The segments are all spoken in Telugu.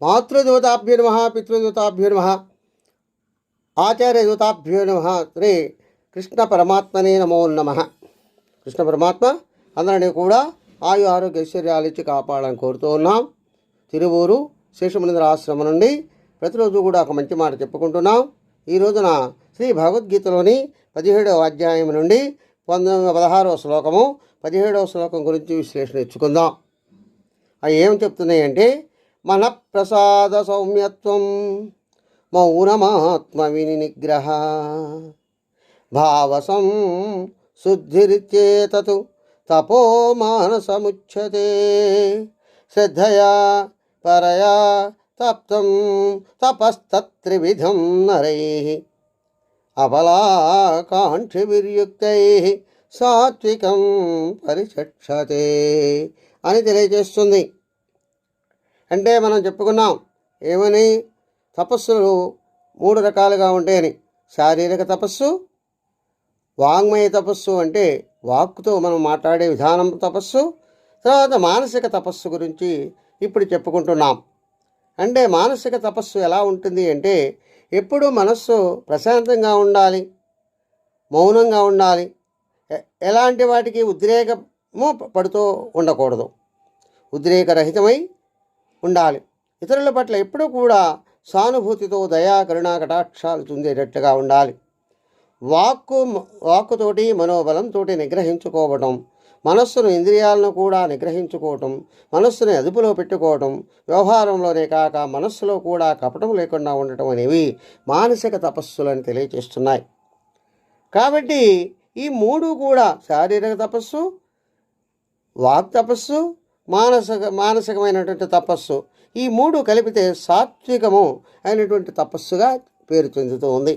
మాతృదూతాభ్యో నమః, పితృదూతాభ్యో నమః, ఆచార్యదూతాభ్యో నమః. శ్రీ కృష్ణ పరమాత్మనే నమో నమః. కృష్ణ పరమాత్మ అందరినీ కూడా ఆయు ఆరోగ్య ఐశ్వర్యాలు ఇచ్చి కాపాడాలని కోరుతూ ఉన్నాం. తిరువూరు శేషమునింద్ర ఆశ్రమం నుండి ప్రతిరోజు కూడా ఒక మంచి మాట చెప్పుకుంటున్నాం. ఈ రోజున శ్రీ భగవద్గీతలోని 17వ అధ్యాయం నుండి 16వ శ్లోకము 17వ శ్లోకం గురించి విశ్లేషణ ఇచ్చుకుందాం. అవి ఏం చెప్తున్నాయంటే, మన ప్రసాద సౌమ్యత్వం, మౌనమాత్మ వినిగ్రహ, భావసం శుద్ధిరిచ్చేతతు తపో మానసముచ్యతే, శ్రద్ధయా పరయా తప్తం తపస్తత్రివిధం నరైః, అబలాకాంక్షిభిర్యుక్తైః సాత్వికం పరిచక్షతే అని తెలియజేస్తుంది. అంటే మనం చెప్పుకున్నాం ఏమని, తపస్సులు 3 రకాలుగా ఉంటాయని. శారీరక తపస్సు, వాంగ్మయ తపస్సు అంటే వాక్కుతో మనం మాట్లాడే విధానం తపస్సు, తర్వాత మానసిక తపస్సు గురించి ఇప్పుడు చెప్పుకుంటున్నాం. అంటే మానసిక తపస్సు ఎలా ఉంటుంది అంటే, ఎప్పుడూ మనస్సు ప్రశాంతంగా ఉండాలి, మౌనంగా ఉండాలి, ఎలాంటి వాటికి ఉద్రేకము పడుతూ ఉండకూడదు, ఉద్రేకరహితమై ఉండాలి. ఇతరుల పట్ల ఎప్పుడూ కూడా సానుభూతితో దయా కరుణా కటాక్షాలు చెందేటట్టుగా ఉండాలి. వాక్కుతోటి మనోబలంతో నిగ్రహించుకోవటం, మనస్సును ఇంద్రియాలను కూడా నిగ్రహించుకోవటం, మనస్సుని అదుపులో పెట్టుకోవటం, వ్యవహారంలోనే కాక మనస్సులో కూడా కపటం లేకుండా ఉండటం అనేవి మానసిక తపస్సులని తెలియచేస్తున్నాయి. కాబట్టి ఈ 3 కూడా శారీరక తపస్సు, వాక్ తపస్సు, మానసికమైనటువంటి తపస్సు, ఈ 3 కలిపితే సాత్వికము అయినటువంటి తపస్సుగా పేరు చెందుతూ ఉంది.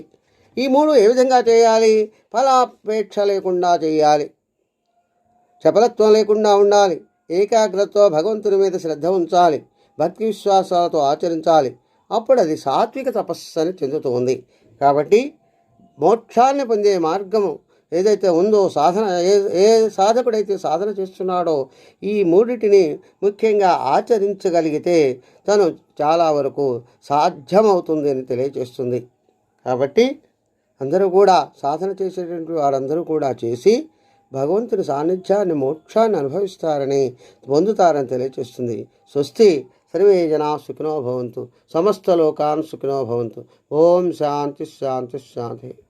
ఈ 3 ఏ విధంగా చేయాలి? ఫలాపేక్ష లేకుండా చేయాలి, చపలత్వం లేకుండా ఉండాలి, ఏకాగ్రతతో భగవంతుని మీద శ్రద్ధ ఉంచాలి, భక్తి విశ్వాసాలతో ఆచరించాలి. అప్పుడు అది సాత్విక తపస్సు అని చెందుతూ ఉంది. కాబట్టి మోక్షాన్ని పొందే మార్గము ఏదైతే ఉందో, సాధన ఏ సాధకుడైతే సాధన చేస్తున్నాడో ఈ 3టిని ముఖ్యంగా ఆచరించగలిగితే తను చాలా వరకు సాధ్యమవుతుంది అని తెలియజేస్తుంది. కాబట్టి అందరూ కూడా సాధన చేసేటువంటి వారందరూ కూడా చేసి భగవంతుని సాన్నిధ్యాన్ని, మోక్షాన్ని అనుభవిస్తారని, పొందుతారని తెలియజేస్తుంది. స్వస్తి. సర్వే జనా సుఖినో భవంతు, సమస్త లోకాన్ సుఖినో భవంతు. ఓం శాంతి శాంతి శాంతి.